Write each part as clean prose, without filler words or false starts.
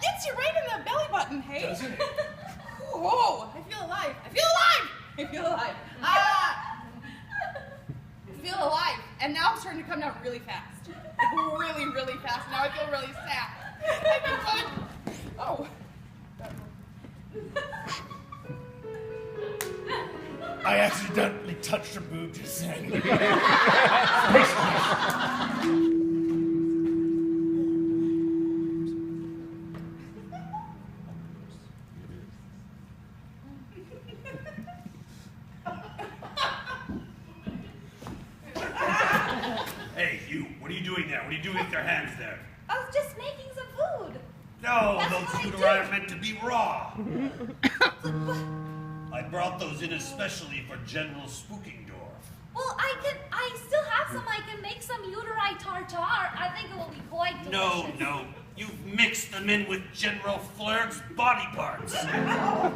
gets you right in the belly button, hey? Does it? Whoa, I feel alive. I feel alive. I feel alive. I feel alive. And now I'm starting to come down really fast. Like really, really fast. Now I feel really sad. I feel good. Oh. I accidentally touched her boob just then. Hey, you, what are you doing there? What are you doing with your hands there? I was just making some food. No, That's those what I uteri do. are meant to be raw. I brought those in especially for General Spookingdorf. Well, I still have some. I can make some uteri tartare. I think it will be quite delicious. No, you've mixed them in with General Flurg's body parts. Now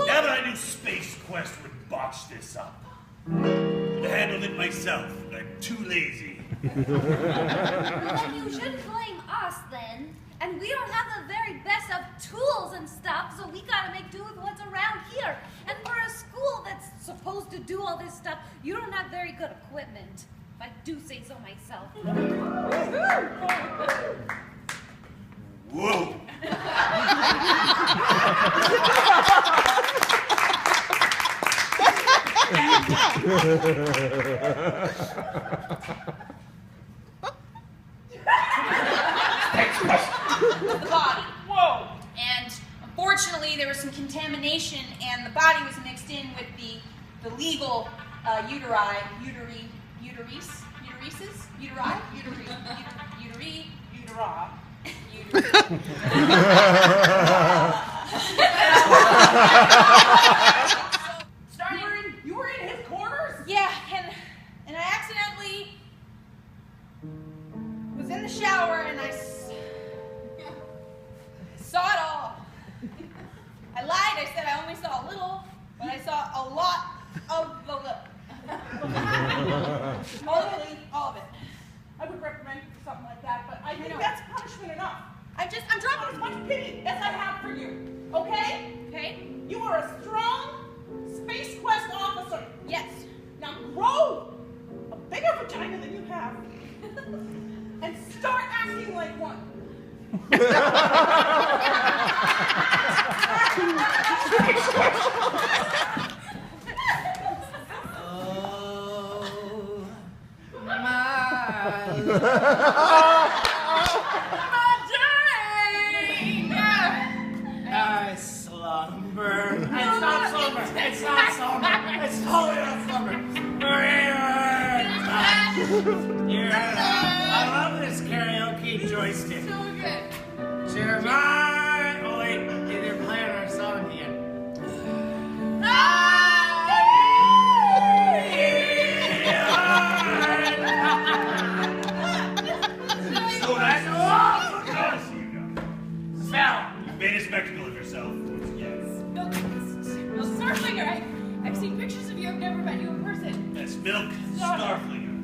that I knew Space Quest would botch this up. I handled it myself. I'm too lazy. Well, you shouldn't blame us then. And we don't have the very best of tools and stuff, so we gotta make do with what's around here. And for a school that's supposed to do all this stuff, you don't have very good equipment. If I do say so myself. Whoa! The body. Whoa. And unfortunately, there was some contamination, and the body was mixed in with the legal uteri, You were in his quarters? Yeah, and I accidentally was in the shower, and I saw it all. I lied. I said I only saw a little, but I saw a lot of the little. All of it. I would reprimand you for something like that, but I think know. that's punishment enough. I'm dropping As much pity as I have for you, okay? Okay? You are a strong Space Quest officer. Yes. Now grow a bigger vagina than you have and start acting like one. I slumber. It's not slumber. It's not slumber. It's totally not slumber. I love this karaoke joystick. So good. Jeremiah. Oh wait, they're playing our song again. So nice. Oh, nice you guys. Sal. You made a spectacle of yourself. Yes. No, Starflinger, I've seen pictures of you. I've never met you in person. That's Milk Starflinger.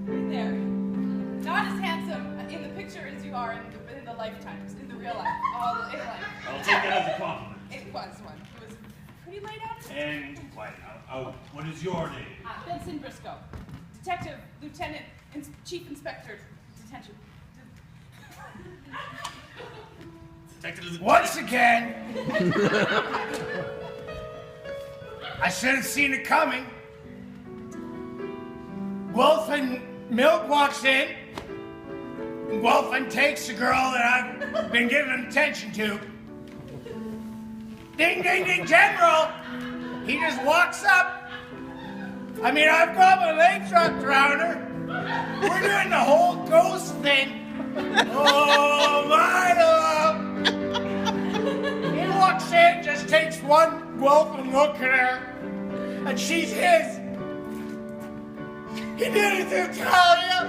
Right there. Not as handsome in the picture as you are in the lifetimes, in the real life. All in life. I'll take that as a compliment. It was one. It was pretty laid out. And what is your name? Benson Briscoe. Detective, Lieutenant, Chief Inspector, Detention. Detective. Once again, I should have seen it coming. Wolfen Milk walks in, and Wolfen takes the girl that I've been giving attention to. Ding, ding, ding, General! He just walks up. I mean, I've got my legs wrapped around her. We're doing the whole ghost thing. Oh, my love! He walks in, just takes one welcome look at her, and she's his. He did it to Talia.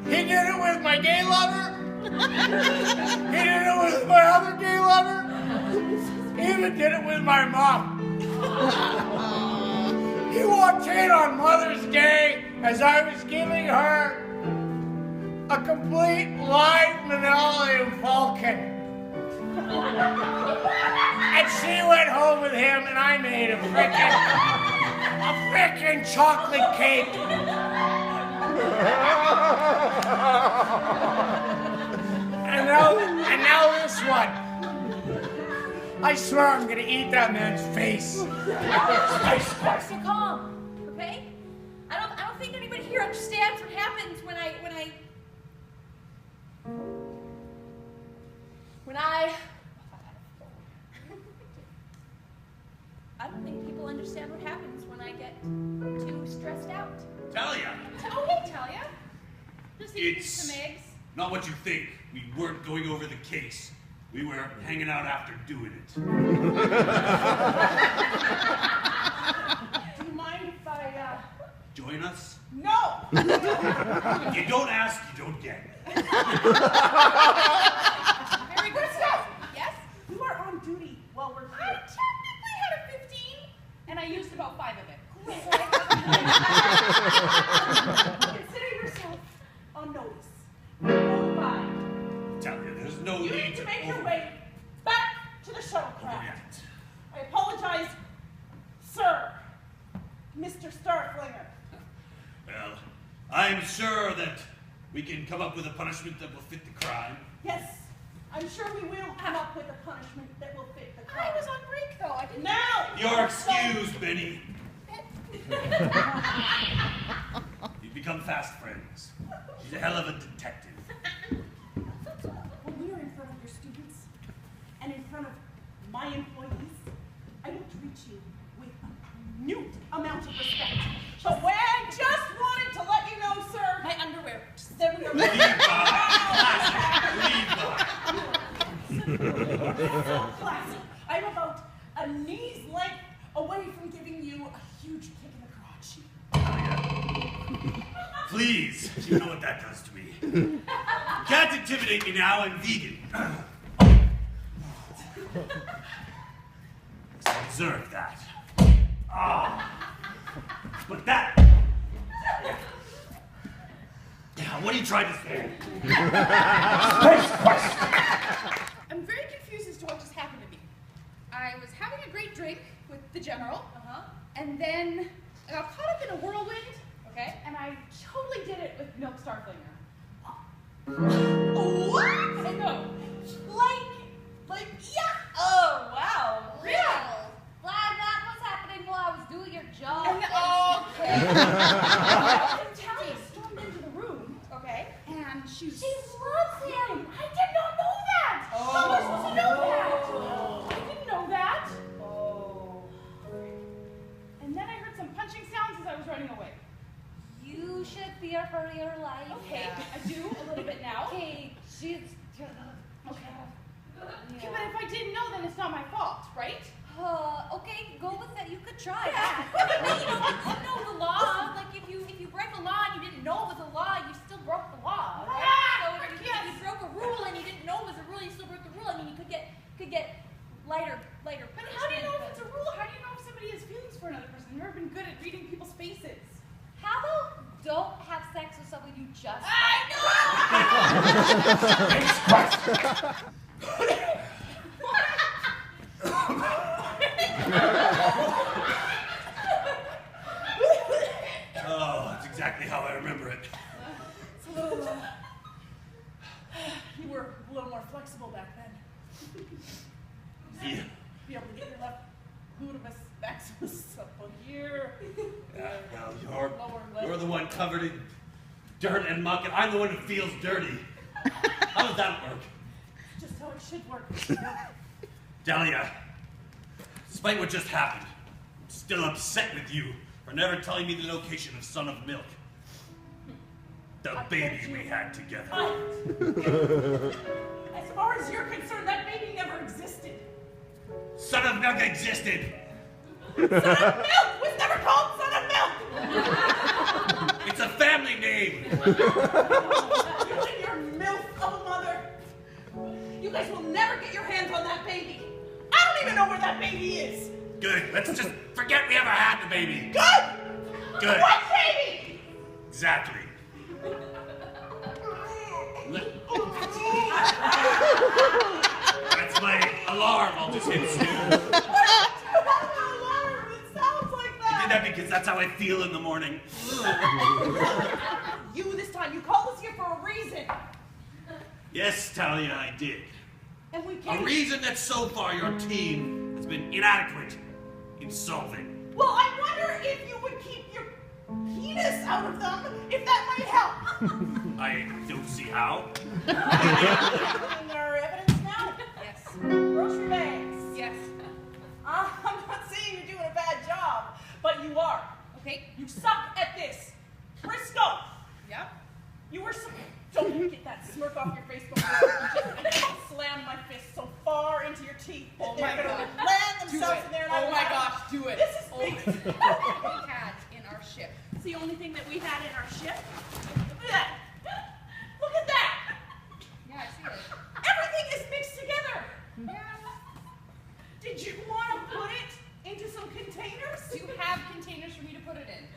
He did it with my gay lover. He did it with my other gay lover. He even did it with my mom. He walked in on Mother's Day as I was giving her a complete live Manolian Vulcan. And she went home with him, and I made a frickin' chocolate cake. And now this one. I swear I'm gonna eat that man's face. So calm, okay? I don't think anybody here understands what happens when I don't think people understand what happens when I get too stressed out. Talia! Oh, hey, Talia. Just eating It's some eggs. not what you think. We weren't going over the case. We were hanging out after doing it. Do you mind if I, Join us? No! If you don't ask, you don't get. Very good stuff. Yes? You are on duty while we're I here. technically had a 15, and I used about 5 of it. Consider yourself on notice. Notified. Talia, there's no You need need to make your over- way back to the shuttlecraft. overreact. I apologize, sir. Mr. Starflinger. Well, I'm sure that we can come up with a punishment that will fit the crime. Yes, I'm sure we will come up with a punishment that will fit the crime. I was on break, though. I didn't. Now! You're excused, Benny. You've become fast friends. She's a hell of a detective. When we are in front of your students and in front of my employees, I will treat you with a minute amount of respect. But when I just wanted to let you know, sir, My underwear. that we are Levi! Levi! so classy. I'm about a knee's length away from giving you a huge kick in the crotch. Please, you know what that does to me. You can't intimidate me now, I'm vegan. I deserve that. But that... Yeah, what are you trying to say? I'm very confused as to what just happened to me. I was having a great drink with the general, and then I got caught up in a whirlwind, okay? And I totally did it with Milk Starflinger. What? I know. Like, yeah. Oh, wow. Yeah. Glad that was happening while I was doing your job. And okay. And Talia stormed into the room, okay? And she was... She loves him. I did not know that! Oh. How am I supposed to know that? I didn't know that. Oh. And then I heard some punching sounds as I was running away. You should fear for your life. Okay, I do a little bit now. Okay, she's. Okay. Okay, but if I didn't know, then it's not my fault, right? Okay, go with it. You could try. Yeah. But you know the law. Like if you break a law and you didn't know it was a law, you still broke the law. Right? So if you broke a rule and you didn't know it was a rule, you still broke the rule. I mean, you could get lighter. But how do you know if it's a rule? How do you know if somebody has feelings for another person? You've never been good at reading people's faces. How about don't have sex with someone you just? Oh, that's exactly how I remember it. It's a little, you were a little more flexible back then. Yeah. Be able to get your left gluteus maximus up on here. Well, you're the one covered in dirt and muck, and I'm the one who feels dirty. How does that work? Just how it should work. Dahlia, despite what just happened, I'm still upset with you for never telling me the location of Son of Milk. The baby we had together. As far as you're concerned, that baby never existed. Son of Milk existed! Son of Milk was never called Son of Milk! It's a family name! You and your milf of a mother. You guys will never get your hands on that baby. I don't even know where that baby is. Good, let's just forget we ever had the baby. Good! Good. What baby? Exactly. That's my alarm. I'll just hit snooze. Alarm! It sounds like I that. did that because that's how I feel in the morning. You this time, you called us here for a reason. Yes, Talia, I did. And we A came. reason that so far your team has been inadequate in solving. Well, I wonder if you would keep your penis out of them, if that might help. I don't see how. And there are evidence now. Yes. Grocery bags. Yes. I'm not saying you're doing a bad job, but you are. Okay. You suck at this. Briscoe, Yep. you were don't get that smirk off your face before you just slam my fist so far into your teeth that Oh they're my gonna God. land Do themselves it. in there and Oh I my laugh. gosh, do it. This is Oh big. we had in our ship. It's the only thing that we had in our ship. Look at that. Look at that. Yeah, I see it. Everything is mixed together. Yeah. Did you want to put it into some containers? Do you have containers for me to put it in?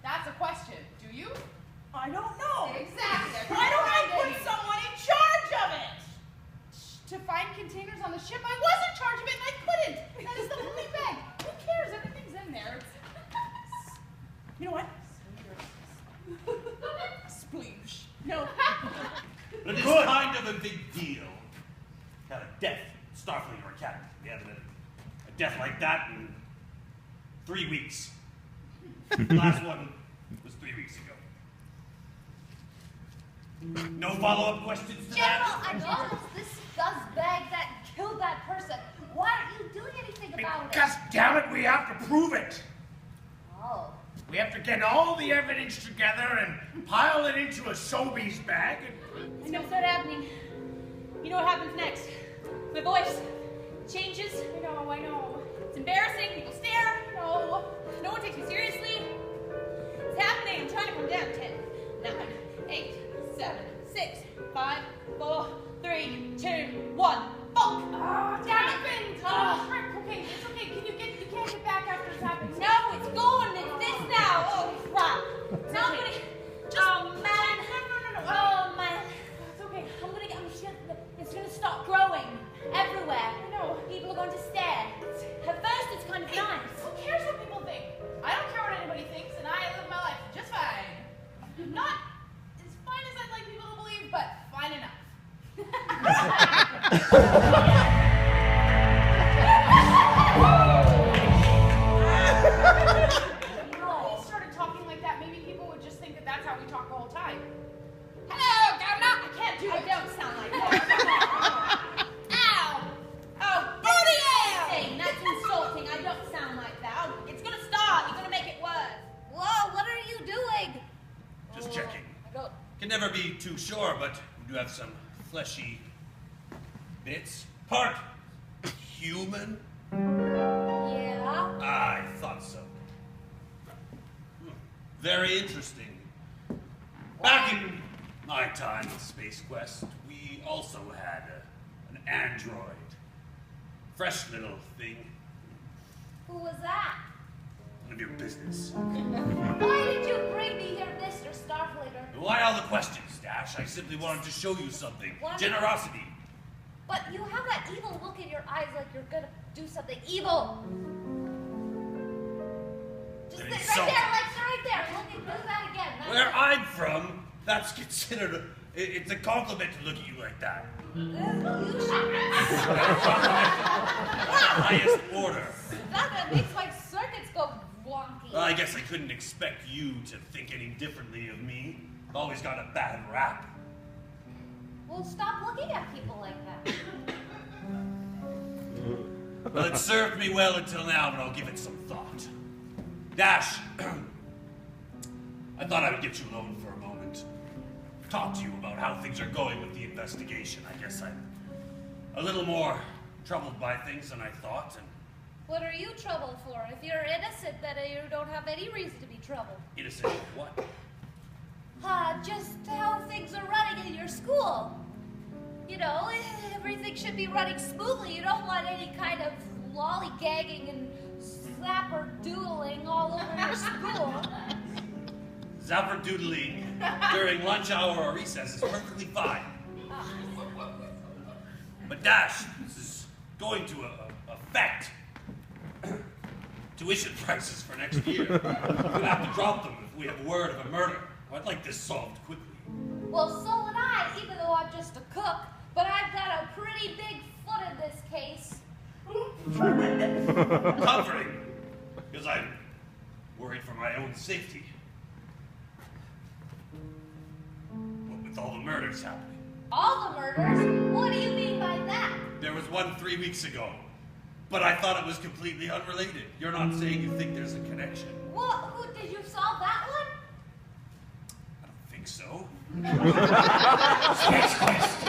That's a question. Do you? I don't know. Exactly. Why don't I Find put any. someone in charge of it? To find containers on the ship? I was in charge of it and I couldn't. That is the only bag. Who cares? Everything's in there. You know what? Sploosh. No. But it's kind of a big deal. Had a death in Starfleet or Academy. We haven't had a death like that in 3 weeks. The last one was 3 weeks ago. No follow-up questions to General, that? I know it's this scuzzbag that killed that person. Why aren't you doing anything about it? Because, damn it, we have to prove it. Oh. We have to get all the evidence together and pile it into a Sobeys bag. I know what's happening. You know what happens next. My voice changes. I know. It's embarrassing. People stare. No one takes me seriously. It's happening. I'm trying to come down. 10, 9, 8, 7, 6, 5, 4, 3, 2, 1. Fuck! Oh, Damn damn it! it! Oh. Frick. Okay, it's okay. You can't get back after it's happened. No, it's gone. It's this now. Oh crap! Nobody. Oh man. No. Oh man. It's okay. It's gonna stop growing everywhere. No. People are going to stare. At first, it's kind of nice. Who cares what people think? I don't care what anybody thinks, and I live my life just fine. Not as fine as I'd like people to believe, but fine enough. If we started talking like that, maybe people would just think that that's how we talk the whole time. Hello, Governor! I can't do it. I don't sound like that. Ow! Oh, Booty insulting. That's insulting. I don't sound like that. Oh, it's gonna stop. You're gonna make it worse. Whoa, what are you doing? Just checking. I go. Can never be too sure, but we do have some fleshy bits. Part human? Yeah? I thought so. Very interesting. Back in my time on Space Quest, we also had an android. Fresh little thing. Who was that? None of your business. Why did you bring me here, Mr. Starflater? Why all the questions, Dash? I simply wanted to show you something. What? Generosity. But you have that evil look in your eyes like you're gonna do something evil. Just An sit insult. right there. Look and do that again. That's Where it. I'm from, that's considered it's a compliment to look at you like that. You should. Highest order. That makes my circuits go wonky. Well, I guess I couldn't expect you to think any differently of me. I've always got a bad rap. Well, stop looking at people like that. Well, it served me well until now, but I'll give it some thought. Dash, I thought I would get you alone for a moment. Talk to you about how things are going with the investigation. I guess I'm a little more troubled by things than I thought, and What are you troubled for? If you're innocent, then you don't have any reason to be troubled. innocent of what? Just how things are running in your school. You know, everything should be running smoothly. You don't want any kind of lollygagging and slapper doodling all over your school. Zapperdoodling during lunch hour or recess is perfectly fine. But Dash, this is going to affect tuition prices for next year. We're gonna have to drop them if we have word of a murder. I'd like this solved quickly. Well, so would I, even though I'm just a cook, but I've got a pretty big foot in this case. Comforting, because I'm worried for my own safety. What with all the murders happening? All the murders? What do you mean by that? There was one 3 weeks ago, but I thought it was completely unrelated. You're not saying you think there's a connection? Who did you solve that one? I don't think so. Space Quest.